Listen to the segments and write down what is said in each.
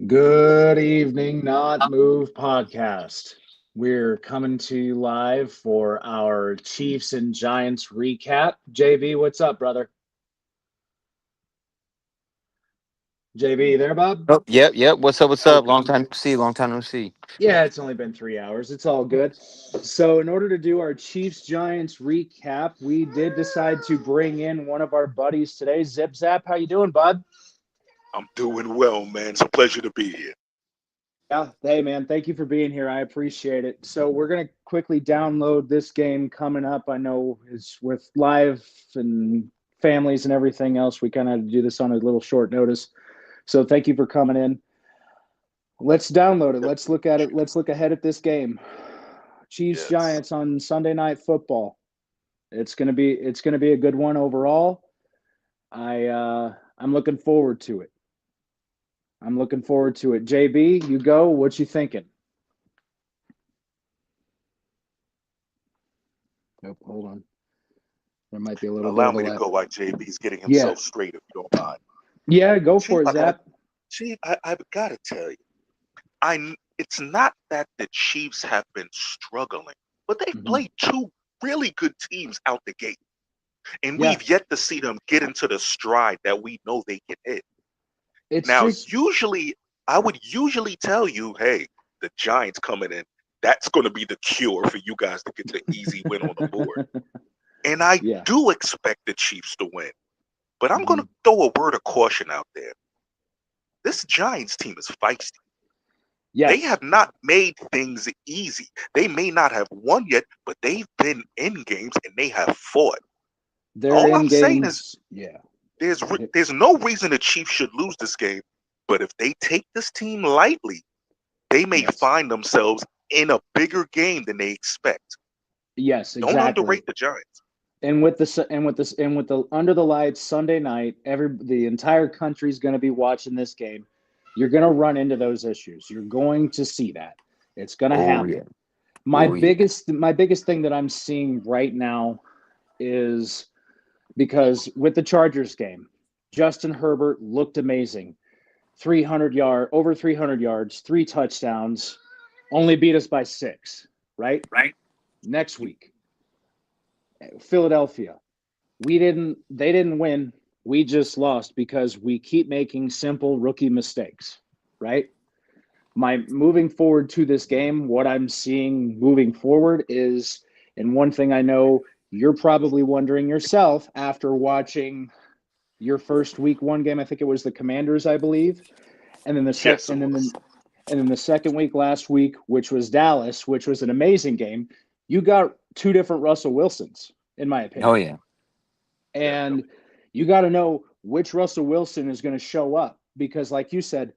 Good evening, Not Move podcast. We're coming to you live for our Chiefs and Giants recap. JB, what's up, brother? JB, there, Bob? Oh, yep. What's up? What's Oh, up? Long time no see. Long time no see. Yeah, it's only been 3 hours. It's all good. So, in order to do our Chiefs Giants recap, we did decide to bring in one of our buddies today. Zip Zap, how you doing, bud? I'm doing well, man. It's a pleasure to be here. Yeah. Hey, man. Thank you for being here. I appreciate it. So we're gonna quickly download this game coming up. I know it's with live and families and everything else. We kind of had to do this on a little short notice. So thank you for coming in. Let's download it. Yep. Let's look at it. Let's look ahead at this game. Chiefs Yes. Giants on Sunday Night Football. It's gonna be a good one overall. I'm looking forward to it. I'm looking forward to it. JB, you go. What you thinking? Oh, hold on. There might be a little bit Allow of a me to lag. go while JB's getting Yeah. himself straight, if you don't mind. Yeah, go for Chief, it, I gotta, Zap. Chief, I've got to tell you, it's not that the Chiefs have been struggling, but they've Hmm. played two really good teams out the gate, and Yeah, we've yet to see them get into the stride that we know they can hit. it's Now, just I would usually tell you, hey, the Giants coming in, that's going to be the cure for you guys to get the easy win on the board. And I yeah. do expect the Chiefs to win. But I'm going Hmm. to throw a word of caution out there. This Giants team is feisty. They Yes, have not made things easy. They may not have won yet, but they've been in games and they have fought. they're All in I'm saying is games. Yeah. there's no reason the Chiefs should lose this game. But if they take this team lightly, they may Yes. find themselves in a bigger game than they expect. Yes, Don't exactly. underrate the Giants. And with the under the lights Sunday night, the entire country's going to be watching this game. You're going to run into those issues. You're going to see that. It's going to Oh happen. yeah. My Oh yeah. biggest my biggest thing that I'm seeing right now is because with the Chargers game, Justin Herbert looked amazing. 300 yards, three touchdowns, only beat us by six, right? Right. Next week, Philadelphia. They didn't win. We just lost because we keep making simple rookie mistakes, right? My moving forward to this game, what I'm seeing moving forward is, and one thing I know you're probably wondering yourself after watching your first week one game, I think it was the Commanders, I believe, and then the sec Yes, it and then was. the, and then the second week last week, which was Dallas, which was an amazing game. You got two different Russell Wilsons, in my Oh opinion, yeah. and Definitely. you got to know which Russell Wilson is going to show up because, like you said,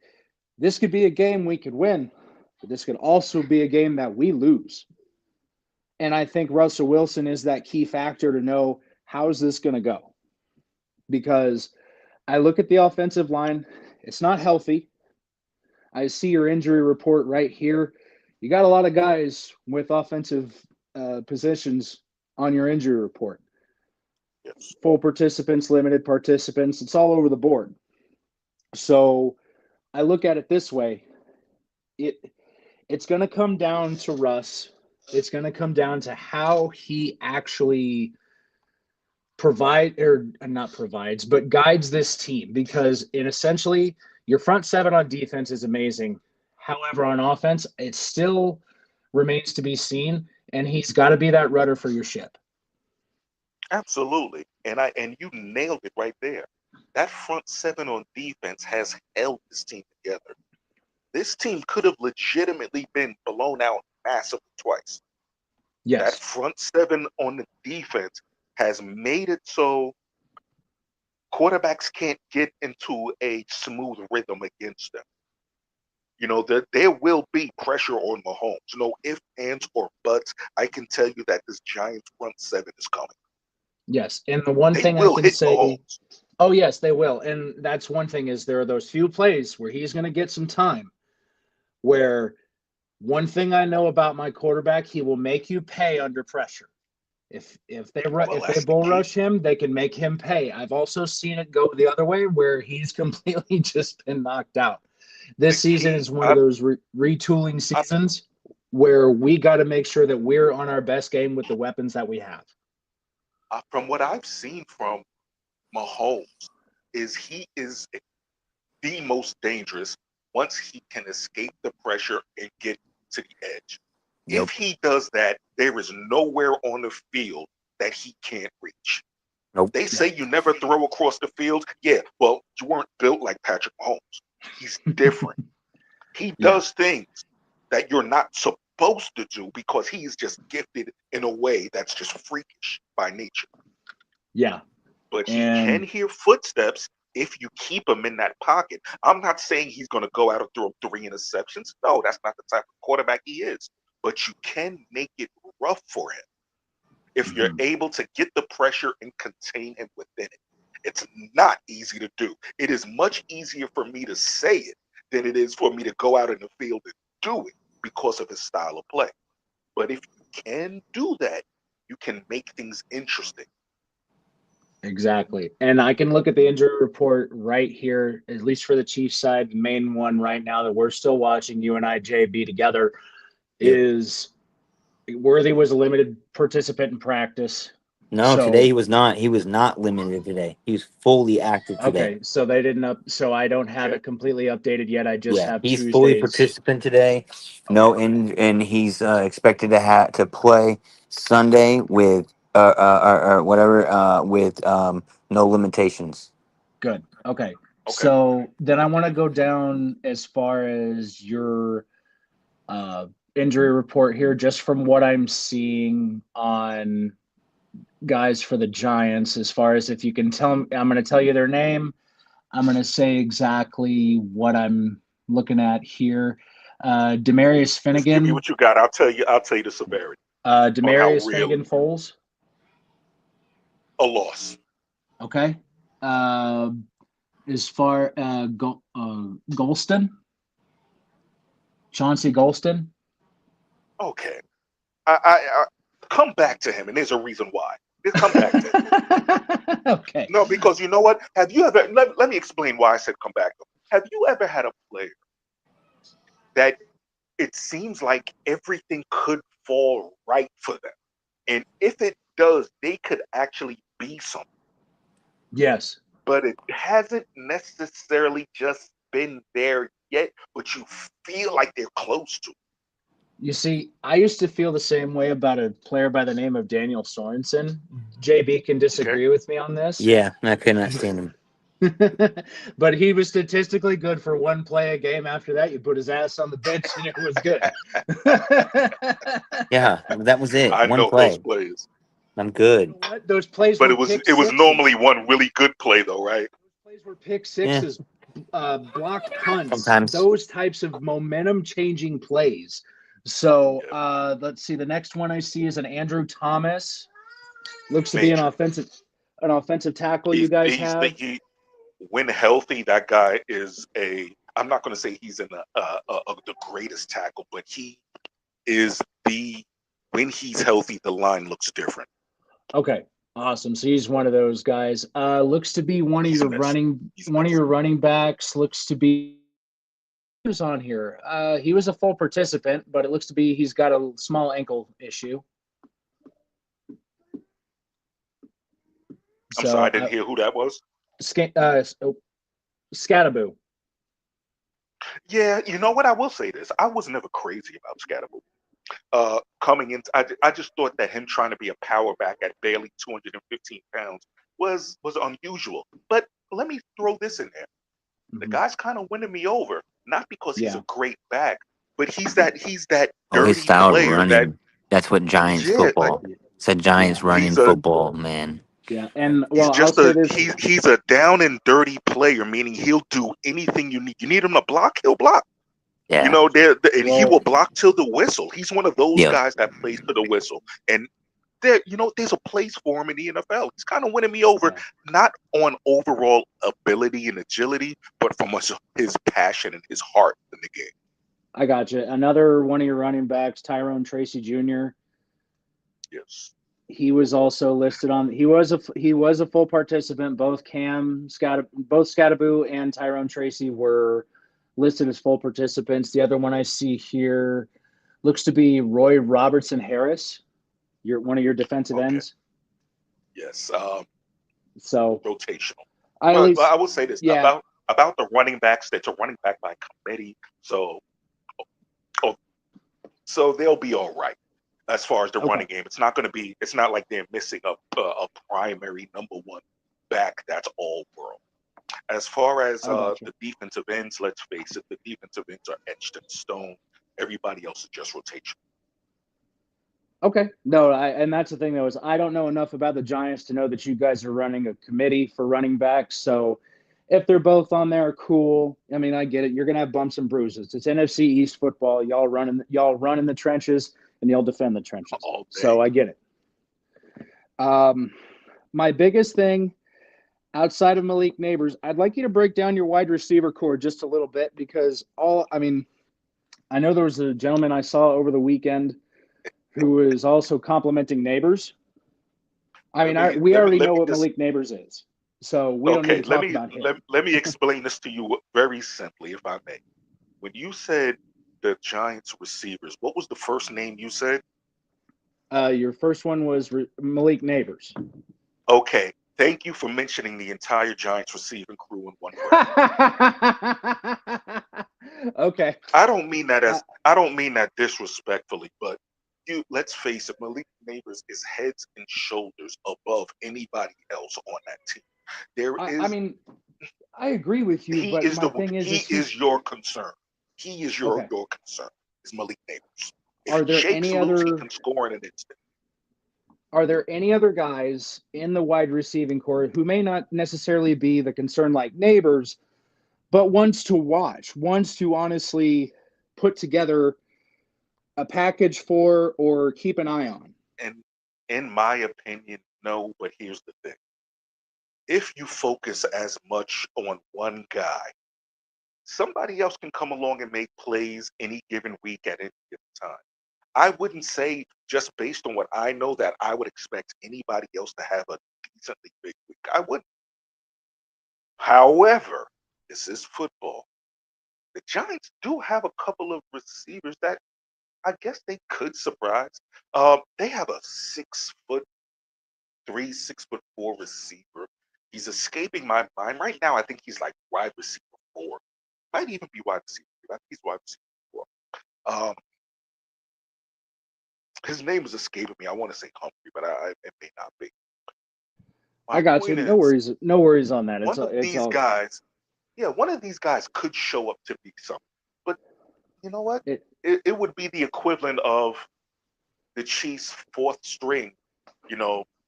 this could be a game we could win, but this could also be a game that we lose. And I think Russell Wilson is that key factor to know how's this going to go because I look at the offensive line, it's not healthy. I see your injury report right here. You got a lot of guys with offensive positions on your injury report. Yes. Full participants, limited participants, it's all over the board. So I look at it this way. It it's going to come down to Russ. It's going to come down to how he actually provide or not provides, but guides this team because in essentially your front seven on defense is amazing. However, on offense, it still remains to be seen, and he's got to be that rudder for your ship. Absolutely. And you nailed it right there. That front seven on defense has held this team together. This team could have legitimately been blown out massively twice. That Yes, front seven on the defense has made it so quarterbacks can't get into a smooth rhythm against them. You know, there will be pressure on Mahomes. No ifs, ands, or buts. I can tell you that this Giants front seven is coming. yes. And the one They thing I will can hit say, Mahomes. oh yes, they will. And that's one thing is there are those few plays where he's going to get some time where one thing I know about my quarterback, he will make you pay under pressure. Well, If they that's the bull key. rush him, they can make him pay. I've also seen it go the other way where he's completely just been knocked out. This The season key, is one of those retooling seasons where we got to make sure that we're on our best game with the weapons that we have. from what I've seen from Mahomes, is he is the most dangerous once he can escape the pressure and get to the edge. Yep. If he does that, there is nowhere on the field that he can't reach. Nope. They say you never throw across the field. Yeah, well, you weren't built like Patrick Mahomes. He's different. He does things that you're not supposed to do because he's just gifted in a way that's just freakish by nature. Yeah. But he can hear footsteps if you keep him in that pocket. I'm not saying he's going to go out and throw 3 interceptions. No, that's not the type of quarterback he is. But you can make it rough for him if you're able to get the pressure and contain him within it. It's not easy to do. It is much easier for me to say it than it is for me to go out in the field and do it because of his style of play. But if you can do that, you can make things interesting. Exactly. And I can look at the injury report right here, at least for the Chiefs side. The main one right now that we're still watching, you and I, JB, together, is Worthy was a limited participant in practice. No, today he was not. He was not limited today. He was fully active today. Okay, so they didn't so I don't have it completely updated yet. I just have he's Tuesdays. fully participant today. No, and he's expected to play Sunday with or whatever with no limitations. Good. Okay. So then I want to go down as far as your injury report here, just from what I'm seeing on guys for the Giants, as far as if you can tell me, I'm going to tell you their name. I'm going to say exactly what I'm looking at here. Demarius Finnegan. Just give me what you got. I'll tell you the severity. Demarius Finnegan Foles. A loss. Okay. As far Golston. Chauncey Golston. Okay. I come back to him, and there's a reason why. Just come back to him. Okay. No, because you know what? Have you ever, let me explain why I said come back to him. Have you ever had a player that it seems like everything could fall right for them? And if it does, they could actually be something. Yes. But it hasn't necessarily just been there yet, but you feel like they're close to. You see, I used to feel the same way about a player by the name of Daniel Sorensen. JB can disagree with me on this. Yeah, I could not stand him. But he was statistically good for one play a game. After that, you put his ass on the bench and it was good. Yeah, that was it. I one know play. those plays. I'm good. Those plays, but were it was normally one really good play, though, right? Those plays were pick sixes, blocked punts, Sometimes. those types of momentum-changing plays. So let's see. The next one I see is an Andrew Thomas. Looks to be an offensive tackle. You guys have. When healthy, that guy is I'm not going to say he's in the greatest tackle, but he is when he's healthy, the line looks different. Okay, awesome. So he's one of those guys. Looks to be one of your running backs. Looks to be who's on here. He was a full participant, but it looks to be he's got a small ankle issue. I'm sorry, I didn't hear who that was. Scatterboo. Yeah, you know what? I will say this. I was never crazy about Scatterboo. Coming in, I just thought that him trying to be a power back at barely 215 pounds was unusual. But let me throw this in there. The guy's kind of winning me over, not because he's a great back, but he's that dirty his style player. of running. That's what Giants football. It's a Giants running football, man. Yeah, and he's a down and dirty player, meaning he'll do anything you need. You need him to block, he'll block. Yeah. You know, he will block till the whistle. He's one of those guys that plays to the whistle. And there's a place for him in the NFL. He's kind of winning me over, not on overall ability and agility, but from his passion and his heart in the game. I got you. Another one of your running backs, Tyrone Tracy Jr. Yes. He was also listed on. He was a full participant. Both Scatterboo and Tyrone Tracy were listed as full participants. The other one I see here looks to be Roy Robertson Harris, one of your defensive Okay. ends. Yes. So Rotational. I at But least, I will say this yeah, about the running backs. That's a running back by committee. So oh, so they'll be all right as far as the okay, running game. It's not going to be. It's not like they're missing a primary number one back. That's all world. As far as I got you. the defensive ends, let's face it, the defensive ends are etched in stone. Everybody else is just rotation. Okay, no, and that's the thing though is I don't know enough about the Giants to know that you guys are running a committee for running backs. So if they're both on there, cool. I mean, I get it. You're gonna have bumps and bruises. It's NFC East football. Y'all run in the trenches and y'all defend the trenches. All day. So I get it. My biggest thing outside of Malik Neighbors, I'd like you to break down your wide receiver core just a little bit because I know there was a gentleman I saw over the weekend who is also complimenting Neighbors. I mean, we already know what Malik Neighbors is, so we don't need Okay, to talk about him. let me explain this to you very simply, if I may. When you said the Giants receivers, what was the first name you said? Your first one was Malik Neighbors. Okay, thank you for mentioning the entire Giants receiving crew in one breath. Okay. I don't mean that disrespectfully, but let's face it, Malik Neighbors is heads and shoulders above anybody else on that team. I mean, I agree with you, but my thing is he is your concern. He is your concern. Is Malik Neighbors. Are If there Jake's any loose, other? he can score in an instant. Are there any other guys in the wide receiving core who may not necessarily be the concern like Neighbors, but wants to watch, wants to honestly put together a package for or keep an eye on? And in my opinion, no, but here's the thing. If you focus as much on one guy, somebody else can come along and make plays any given week at any given time. I wouldn't say just based on what I know that I would expect anybody else to have a decently big week. I wouldn't. However, this is football. The Giants do have a couple of receivers that I guess they could surprise. They have a 6'3", 6'4" receiver. He's escaping my mind right now. I think he's like wide receiver 4. Might even be wide receiver 3. I think he's wide receiver 4. His name is escaping me. I want to say Humphrey, but it may not be. I got you. No worries. No worries on that. One of these guys could show up to be something. But you know what? It would be the equivalent of the Chiefs' fourth string,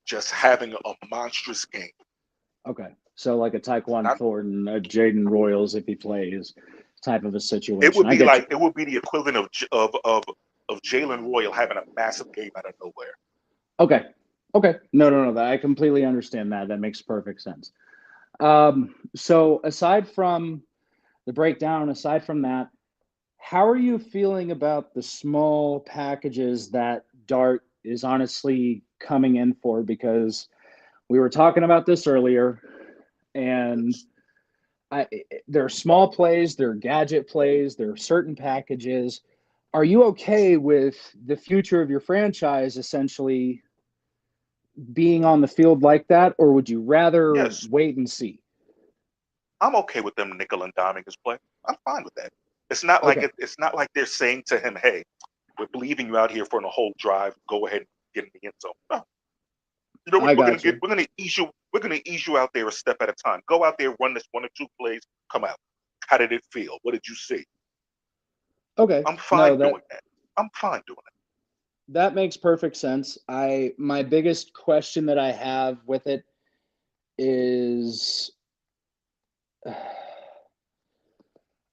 just having a monstrous game. Okay. So like a Tyquan Thornton, a Jaden Royals if he plays type of a situation. It would be the equivalent of Jalen Royal having a massive game out of nowhere. Okay. No. I completely understand that. That makes perfect sense. So aside from the breakdown, aside from that, how are you feeling about the small packages that Dart is honestly coming in for? Because we were talking about this earlier, and there are small plays, there are gadget plays, there are certain packages. Are you okay with the future of your franchise essentially being on the field like that, or would you rather wait and see? I'm okay with them nickel and diming his play. I'm fine with that. It's not like it's not like they're saying to him, "Hey, we're leaving you out here for the whole drive. Go ahead and get in the end zone." No. We're gonna ease you. We're gonna ease you out there a step at a time. Go out there, run this 1 or 2 plays, come out. How did it feel? What did you see? Okay. I'm fine doing that. I'm fine doing it. That makes perfect sense. My biggest question that I have with it is,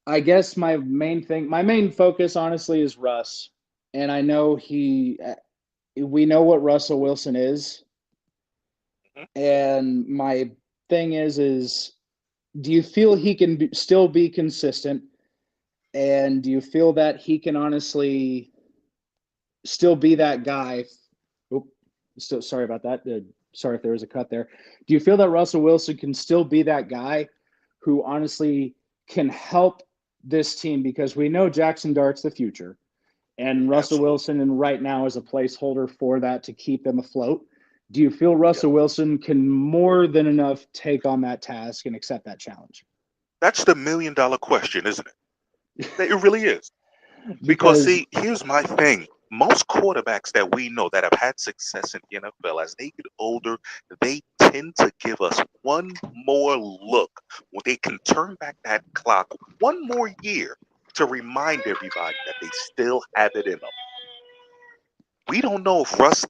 I guess my main focus honestly is Russ. And I know we know what Russell Wilson is. Mm-hmm. And my thing is, do you feel he can still be consistent? And do you feel that he can honestly still be that guy? Still sorry about that. Sorry if there was a cut there. Do you feel that Russell Wilson can still be that guy who honestly can help this team because we know Jackson Dart's the future and Russell Absolutely. Wilson and right now is a placeholder for that to keep them afloat. Do you feel Russell Yeah. Wilson can more than enough take on that task and accept that challenge? That's the $1,000,000 question, isn't it? It really is. Because Because see, here's my thing. Most quarterbacks that we know that have had success in the NFL, as they get older, they tend to give us one more look when they can turn back that clock one more year to remind everybody that they still have it in them. We don't know if Russ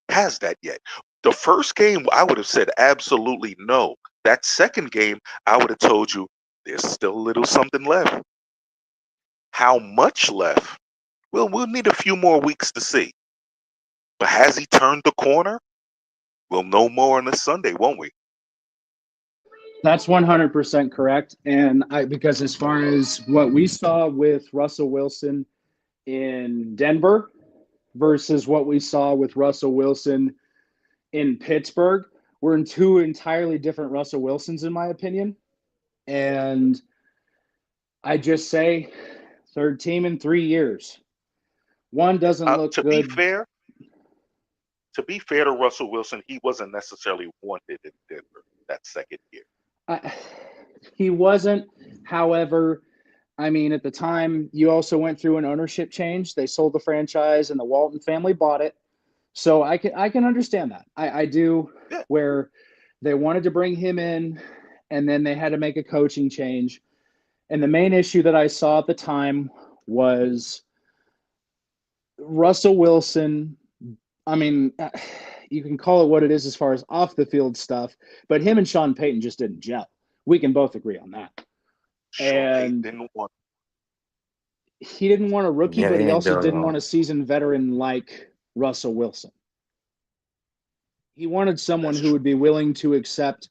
has that yet. The first game, I would have said absolutely no. That second game, I would have told you there's still a little something left. How much left? Well, we'll need a few more weeks to see. But has he turned the corner? We'll know more on this Sunday, won't we? that's 100% correct. And because as far as what we saw with Russell Wilson in Denver versus what we saw with Russell Wilson in Pittsburgh, we're in two entirely different Russell Wilsons, in my opinion. And I just say third team in 3 years. One doesn't look To be good. fair, to Russell Wilson, he wasn't necessarily wanted in Denver that second year. He wasn't. However, I mean, at the time, you also went through an ownership change. They sold the franchise, and the Walton family bought it. So I can understand that. I do. Yeah. Where they wanted to bring him in, and then they had to make a coaching change. And the main issue that I saw at the time was Russell Wilson. I mean, you can call it what it is as far as off the field stuff, but him and Sean Payton just didn't gel. We can both agree on that. Sean Payton And didn't want. he didn't want a rookie, Yeah, but they he didn't also go at didn't all. want a seasoned veteran like Russell Wilson. He wanted someone That's who true. would be willing to accept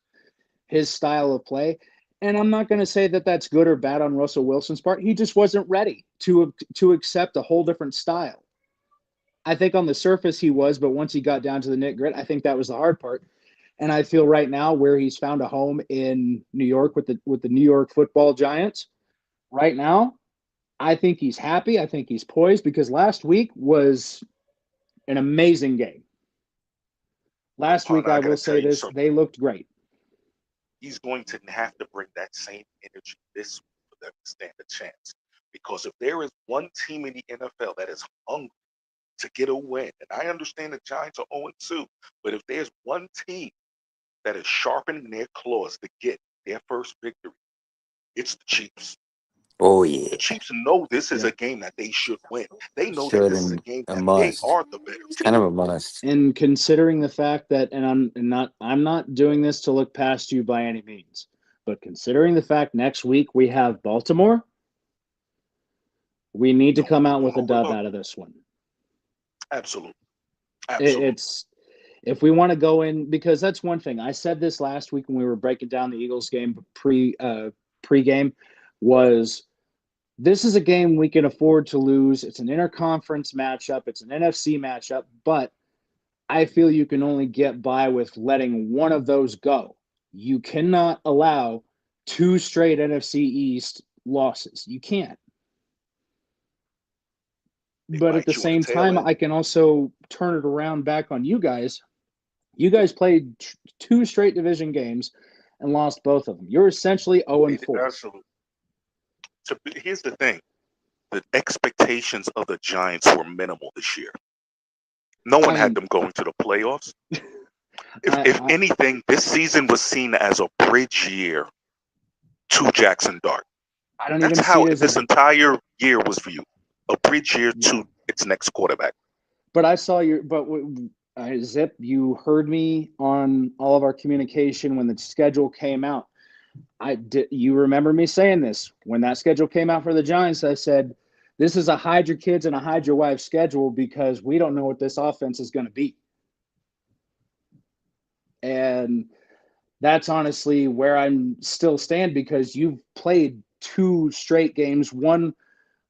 his style of play. And I'm not going to say that that's good or bad on Russell Wilson's part. He just wasn't ready to accept a whole different style. I think on the surface he was, but once he got down to the nit grit, I think that was the hard part. And I feel right now where he's found a home in New York with the New York Football Giants. Right now, I think he's happy. I think he's poised because last week was an amazing game. Last week, Partner, I I gotta will tell say you this: something. they looked great. He's going to have to bring that same energy this week for them to stand a chance. Because if there is one team in the NFL that is hungry to get a win, and I understand the Giants are 0-2, but if there's one team that is sharpening their claws to get their first victory, it's the Chiefs. Oh yeah, The Chiefs know this is Yeah. a game that they should win. They know that should this is a and game a that they must. are the better It's team. kind of a must. And considering the fact that, and I'm not doing this to look past you by any means, but considering the fact next week we have Baltimore, we need to come out with Don't a dub overlook. out of this one. Absolutely. It, Absolutely. it's if we want to go in because that's one thing. I said this last week when we were breaking down the Eagles game pre-game was this is a game we can afford to lose. It's an interconference matchup. It's an NFC matchup, but I feel you can only get by with letting one of those go. You cannot allow two straight NFC East losses. You can't. They But at the bite you on the same tail time, end. I can also turn it around back on you guys. You guys played two straight division games and lost both of them. You're essentially 0 and 4. Absolutely. So here's the thing. The expectations of the Giants were minimal this year. No one had I'm them going to the playoffs. I, If I anything, this season was seen as a bridge year to Jackson Dart. I don't That's even see how it as this a entire year was viewed. A bridge year yeah. to its next quarterback. But I saw your but Zip, you heard me on all of our communication when the schedule came out. I did. You remember me saying this when that schedule came out for the Giants? I said, "This is a hide your kids and a hide your wife schedule because we don't know what this offense is going to be." And that's honestly where I'm still stand because you've played two straight games, one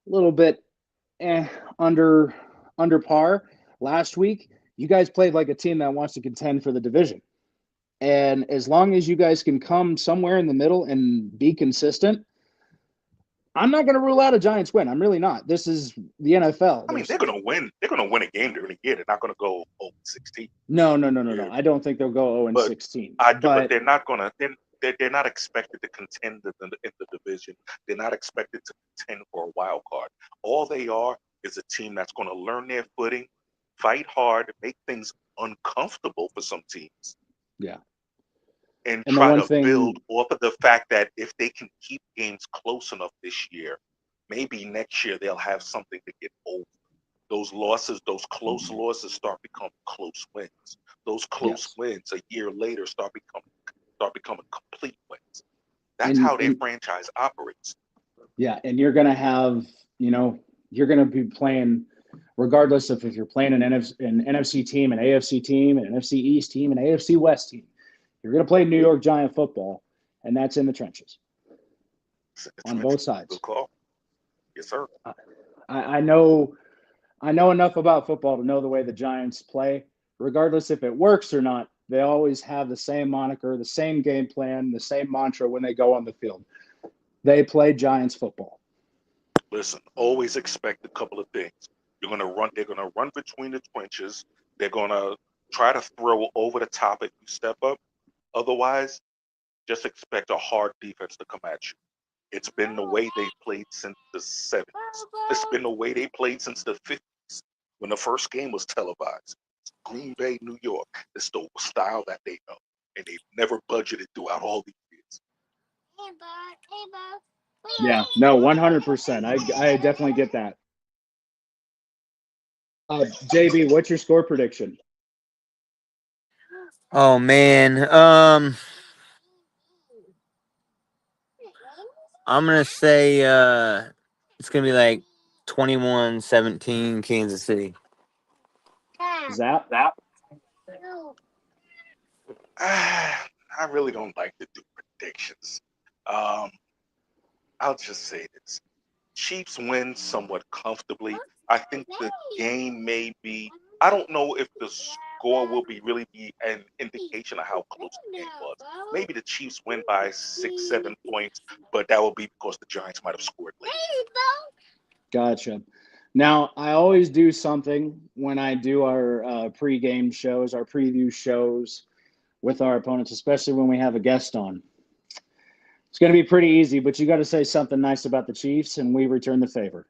a little bit eh, under under par last week. You guys played like a team that wants to contend for the division. And as long as you guys can come somewhere in the middle and be consistent, I'm not going to rule out a Giants win. I'm really not. This is the NFL. I mean, they're gonna win. They're gonna win a game during the year. They're not gonna go 0-16. No. Yeah, I don't think they'll go 0 and but 16. but But they're not gonna. They're not expected to contend in the division. They're not expected to contend for a wild card. All they are is a team that's going to learn their footing, fight hard, make things uncomfortable for some teams, yeah, and and the try one to build thing, off of the fact that if they can keep games close enough this year, maybe next year they'll have something to get over. Those losses, those close losses, start becoming close wins. Those close yes, wins a year later start becoming complete wins. That's and how their franchise operates. yeah, and you're going to have, you're going to be playing, regardless of if you're playing an NFC team, an AFC team, an NFC East team, an AFC West team, you're going to play New York Giant football, and that's in the trenches on both sides. Good call. Yes, sir. I know enough about football to know the way the Giants play. Regardless if it works or not, they always have the same moniker, the same game plan, the same mantra when they go on the field. They play Giants football. Listen, always expect a couple of things. They're gonna run between the trenches. They're gonna try to throw over the top if you step up. Otherwise, just expect a hard defense to come at you. It's been the way they played since the 70s. It's been the way they played since the 50s when the first game was televised. Green Bay, New York. It's the style that they know. And they've never budgeted throughout all these years. Yeah, no, 100%. I definitely get that. JB, what's your score prediction? Oh man, I'm gonna say it's gonna be like 21-17 Kansas City. Zap? I really don't like to do predictions. Um, I'll just say this. Chiefs win somewhat comfortably. I think the game may be, I don't know if the score will really be an indication of how close the game was. Maybe the Chiefs win by 6-7 points, but that will be because the Giants might have scored late. Gotcha. Now, I always do something when I do our pre-game shows, our preview shows with our opponents, especially when we have a guest on. It's going to be pretty easy, but you got to say something nice about the Chiefs, and we return the favor.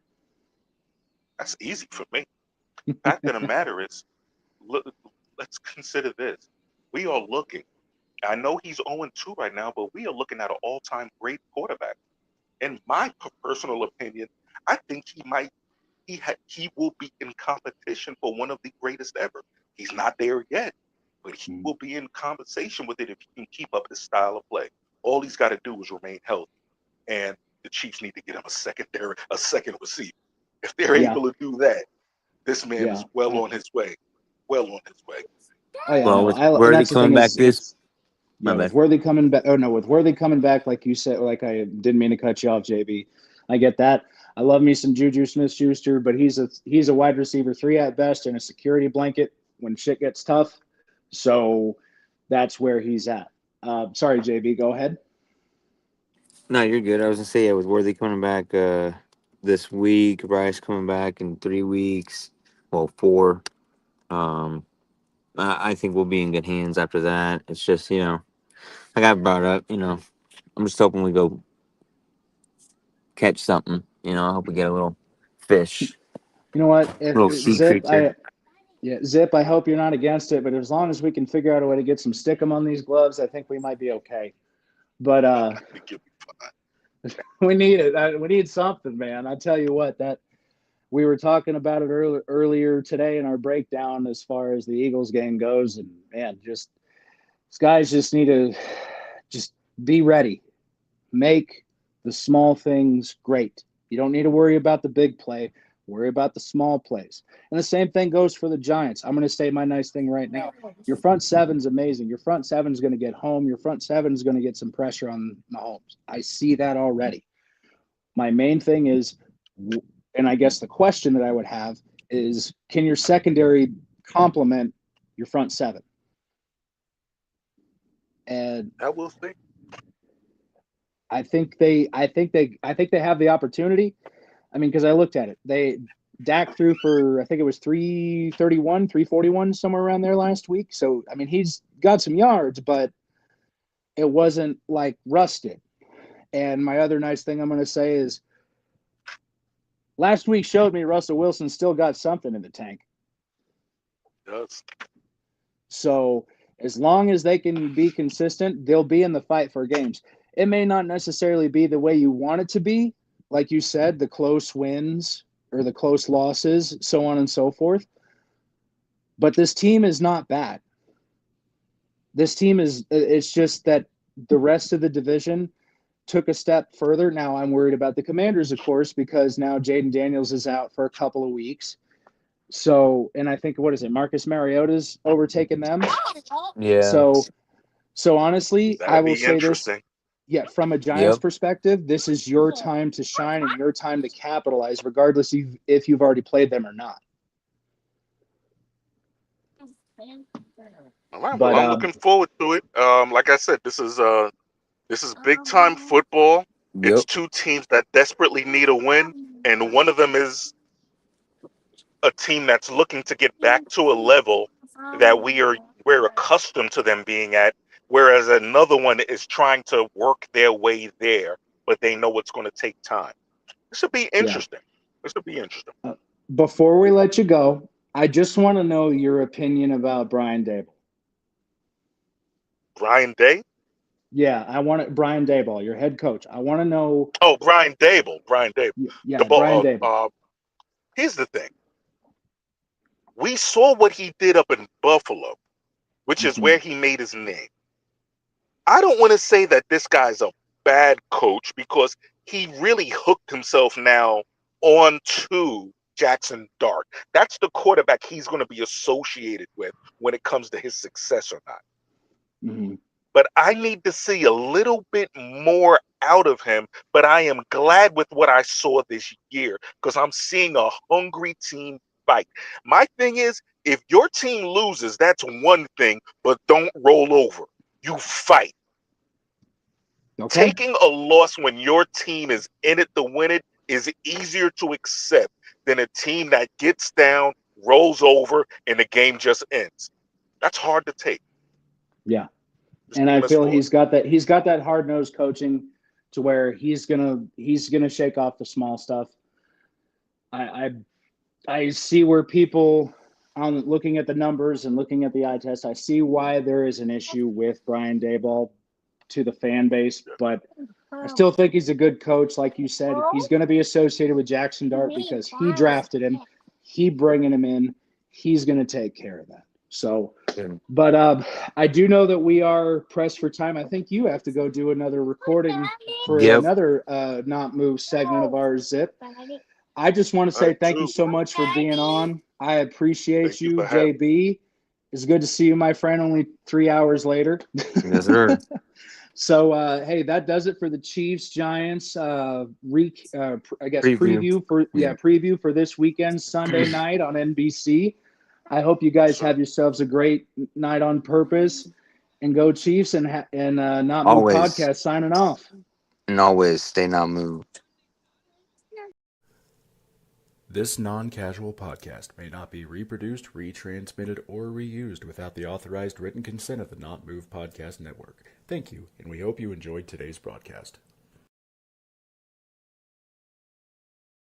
That's easy for me. The fact of the matter is, let's consider this. We are looking. I know he's 0-2 right now, but we are looking at an all-time great quarterback. In my personal opinion, I think he will be in competition for one of the greatest ever. He's not there yet, but he will be in conversation with it if he can keep up his style of play. All he's got to do is remain healthy, and the Chiefs need to get him a second receiver. If they're able to do that, this man is well on his way. Well on his way. Oh yeah, Well, no, with and Worthy that's the coming thing back is, my bad. with Worthy coming back. Oh no, with Worthy coming back, like you said, like I didn't mean to cut you off, JB. I get that. I love me some Juju Smith-Schuster, but he's a wide receiver 3 at best and a security blanket when shit gets tough. So that's where he's at. Sorry, JB, go ahead. No, you're good. I was gonna say, yeah, with Worthy coming back this week, Bryce coming back in 3 weeks, well, 4. Um, I think we'll be in good hands after that. It's just, I got brought up. I'm just hoping we go catch something. I hope we get a little fish, You know what? little sea creature. Zip, I hope you're not against it, but as long as we can figure out a way to get some stickum on these gloves, I think we might be okay. But we need it. We need something, man. I tell you what, that we were talking about it earlier today in our breakdown as far as the Eagles game goes, and man, just these guys just need to just be ready. Make the small things great. You don't need to worry about the big play. Worry about the small plays. And the same thing goes for the Giants. I'm going to say my nice thing right now. Your front seven's amazing. Your front seven's going to get home. Your front seven's going to get some pressure on Mahomes. I see that already. My main thing is, and I guess the question that I would have is, can your secondary complement your front seven? And I will think. I think they have the opportunity. I mean, because I looked at it, Dak threw for, I think it was 331, 341, somewhere around there last week. So I mean, he's got some yards, but it wasn't like Russ did. And my other nice thing I'm going to say is, last week showed me Russell Wilson still got something in the tank. Does. So as long as they can be consistent, they'll be in the fight for games. It may not necessarily be the way you want it to be, like you said, the close wins or the close losses, so on and so forth. But this team is not bad. This team is, it's just that the rest of the division took a step further. Now I'm worried about the Commanders, of course, because now Jaden Daniels is out for a couple of weeks. So, and I think, what is it? Marcus Mariota's overtaken them. Yeah. So honestly, I That'd will be say this. interesting. Yeah, from a Giants Yep. perspective, this is your time to shine and your time to capitalize, regardless if you've already played them or not. All right. But Well, I'm looking forward to it. Like I said, this is big time football. It's Yep. two teams that desperately need a win, and one of them is a team that's looking to get back to a level that we're accustomed to them being at, whereas another one is trying to work their way there, but they know it's going to take time. This should be interesting. This should be interesting. before we let you go, I just want to know your opinion about Brian Dable. Brian Day? Yeah, I want it. Brian Daboll, your head coach. I want to know. Oh, Brian Dable. Brian Dable. Yeah, Brian Dable. Here's the thing. We saw what he did up in Buffalo, which is where he made his name. I don't want to say that this guy's a bad coach because he really hooked himself now onto Jackson Dart. That's the quarterback he's going to be associated with when it comes to his success or not. Mm-hmm. But I need to see a little bit more out of him. But I am glad with what I saw this year because I'm seeing a hungry team fight. My thing is, if your team loses, that's one thing, but don't roll over. You fight. Okay. Taking a loss when your team is in it to win it is easier to accept than a team that gets down, rolls over, and the game just ends. That's hard to take. Yeah. And I feel he's got that hard-nosed coaching to where he's gonna shake off the small stuff. I see where people, on looking at the numbers and looking at the eye test, I see why there is an issue with Brian Daboll to the fan base, but I still think he's a good coach. Like you said, he's going to be associated with Jackson Dart because he drafted him, he bringing him in, he's going to take care of that. So, but I do know that we are pressed for time. I think you have to go do another recording for another Not Move segment of our Zip. I just want to say thank you so much for being on. I appreciate you, JB. It's good to see you, my friend, only 3 hours later. Yes, sir. So, hey, that does it for the Chiefs Giants preview for this weekend, Sunday night on NBC. I hope you guys have yourselves a great night on purpose, and go Chiefs, and Not Move Podcast signing off. And always stay not moved. This non-casual podcast may not be reproduced, retransmitted, or reused without the authorized written consent of the Not Move Podcast Network. Thank you, and we hope you enjoyed today's broadcast.